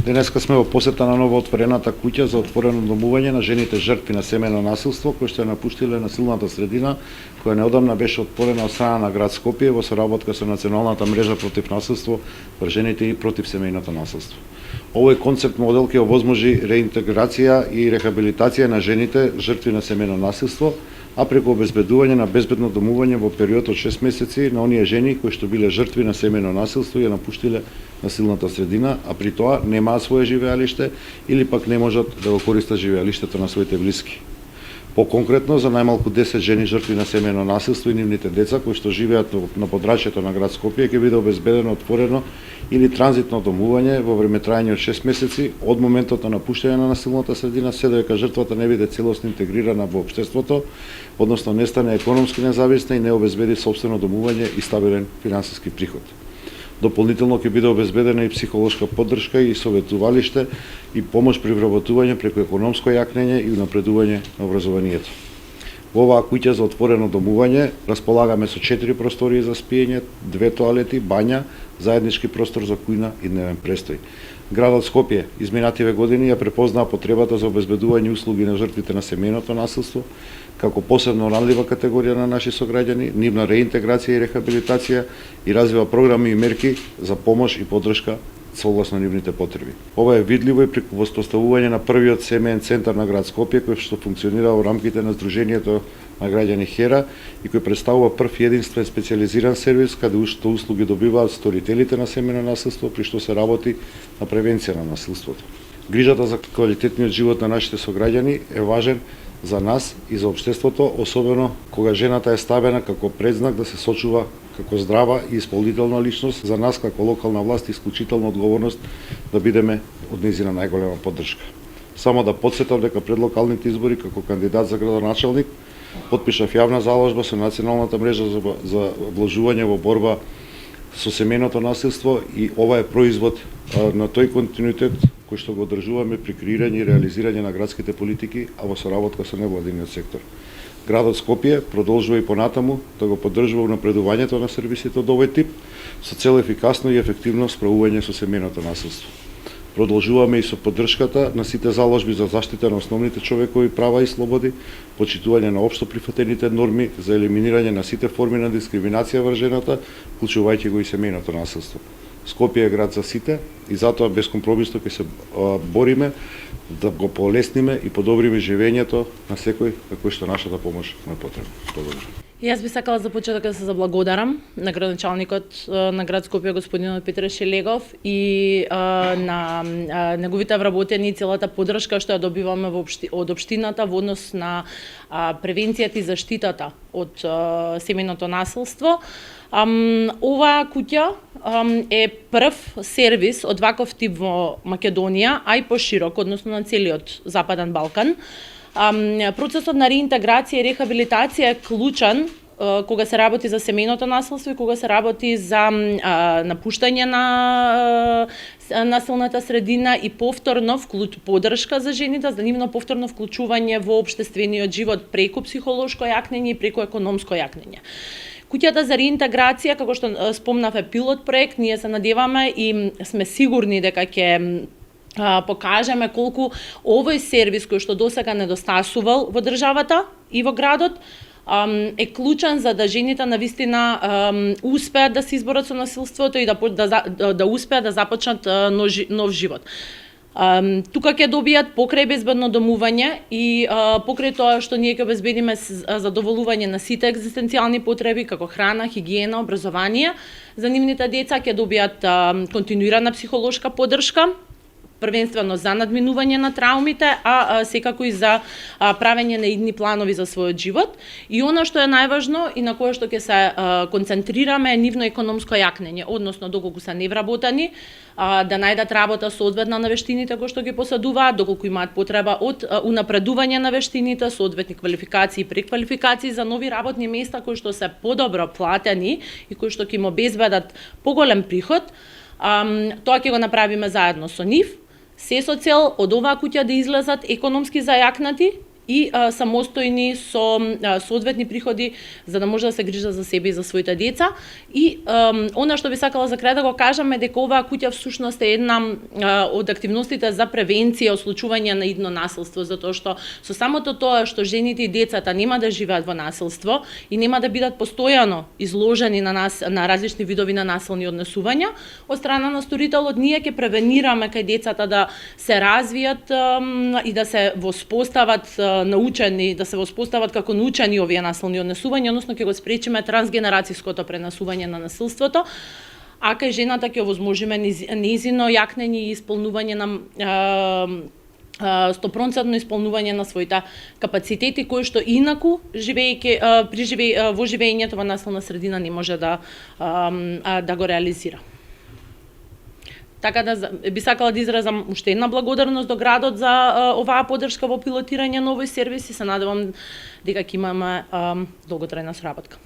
Денеска сме во посета на новоотворената куќа за отворено домување на жените жртви на семејно насилство, кои што ја напуштиле насилната средина, која неодамна беше отворена од страна на град Скопје во соработка со Националната мрежа против насилство врз жените и против семејното насилство. Овој концепт модел ќе овозможи реинтеграција и рехабилитација на жените жртви на семејно насилство, а преку обезбедување на безбедно домување во период од 6 месеци на оние жени кои што биле жртви на семејно насилство и ја напуштиле насилната средина, а при тоа немаат свое живеалиште или пак не можат да го користат живеалиштето на своите блиски. Поконкретно, за најмалку 10 жени жртви на семејно насилство и нивните деца кои што живеат на подрачјето на град Скопје ќе биде обезбедено отворено или транзитно домување во време трајање од 6 месеци од моментот на напуштање на насилната средина се додека жртвата не биде целосно интегрирана во општеството, односно не стане економски независна и не обезбеди сопствено домување и стабилен финансиски приход. Дополнително ќе биде обезбедена и психолошка поддршка и советувалиште и помош при вработување преку економско јакнење и унапредување на образованието. Во оваа куќа за отворено домување располагаме со 4 простории за спиење, 2 тоалети, бања, заеднички простор за кујна и дневен престој. Градот Скопје изминативе години ја препознаа потребата за обезбедување услуги на жртвите на семејното насилство како посебно ранлива категорија на наши сограѓани, нивна реинтеграција и рехабилитација и развива програми и мерки за помош и поддршка согласно нивните потреби. Ова е видливо и преку воспоставување на првиот семеен центар на град Скопје кој што функционира во рамките на Сдруженијето на граѓани Хера и кој представува прв и единствен специјализиран сервис каде уште услуги добиваат сторителите на семејно насилство при што се работи на превенција на насилството. Грижата за квалитетниот живот на нашите сограѓани е важен за нас и за општеството, особено кога жената е ставена како предзнак да се сочува како здрава и исполнителна личност. За нас како локална власт исклучителна одговорност да бидеме од нејзина најголема поддршка. Само да потсетам дека пред локалните избори како кандидат за градоначалник потпишав јавна заложба со Националната мрежа за вложување во борба со семејното насилство и ова е производ на тој континуитет кој што го одржуваме при креирање и реализирање на градските политики, а во соработка со невладиниот сектор. Градот Скопје продолжува и понатаму да го поддржува напредувањето на сервисите од овој тип со цел ефикасно и ефективно справување со семејното насилство. Продолжуваме и со поддршката на сите заложби за заштита на основните човекови права и слободи, почитување на општо прифатените норми за елиминирање на сите форми на дискриминација врз жената, вклучувајќи го и семејното насилство. Скопје е град за сите и затоа бескомпромисно ќе се бориме да го полесниме и подобриме живењето на секој на кој што нашата помош му е потребна. Благодарам. Јас би сакала за почеток да се заблагодарам на градоначалникот на град Скопје господинот Петар Шелегов и на неговите вработени и целата поддршка што ја добиваме од општината во однос на превенцијата и заштитата од семејното насилство. Оваа куќа е прв сервис од ваков тип во Македонија, а и поширок, односно на целиот Западен Балкан. Процесот на реинтеграција и рехабилитација е клучен кога се работи за семејното насилство и кога се работи за напуштање на насилната средина и повторно поддршка за жените, за нивно повторно вклучување во општествениот живот преку психолошко јакнење и преку економско јакнење. Куќата за реинтеграција, како што спомнав, е пилот проект, ние се надеваме и сме сигурни дека ќе покажеме колку овој сервис кој што досега недостасувал во државата и во градот е клучен за да жените навистина успеат да се изборат со насилството и да успеат да започнат нов живот. Тука ќе добијат покрај безбедно домување и покрај тоа што ние ќе обезбедиме задоволување на сите екзистенцијални потреби како храна, хигиена, образование за нивните деца, ќе добијат континуирана психолошка поддршка, првенствено за надминување на траумите, а секако и за правење на идни планови за својот живот. И она што е најважно и на кое што ќе се концентрираме е нивно економско јакнење, односно доколку се невработени, да најдат работа соодветна на вештините кои што ги посадуваат, доколку имаат потреба од унапредување на вештините, соодветни квалификации и преквалификации за нови работни места кои што се подобро платени и кои што ќе им обезбедат поголем приход. Тоа ќе го направиме заедно со нив, се со цел од оваа куќа да излезат економски зајакнати и самостојни со соодветни приходи за да може да се грижат за себе и за своите деца. И она што би сакала за крај да го кажам е дека оваа куќа всушност е една од активностите за превенција од случување на идно насилство, затоа што со самото тоа што жените и децата нема да живеат во насилство и нема да бидат постојано изложени на различни видови на насилни однесувања, од страна на сторителот ние ќе превенираме кај децата да се развијат и да се воспостават научени, да се воспостават како научени овие насилни однесувања, односно ќе го спречиме трансгенерацијското пренесување на насилството, а кај жената ќе овозможиме нејзино јакнење и исполнување на 100% исполнување на своите капацитети кои што инаку во живеењето во насилна средина не може да го реализира. Така да би сакала да изразам уште една благодарност до градот за оваа поддршка во пилотирање на овој сервис и се надевам дека ќе имаме долготрајна соработка.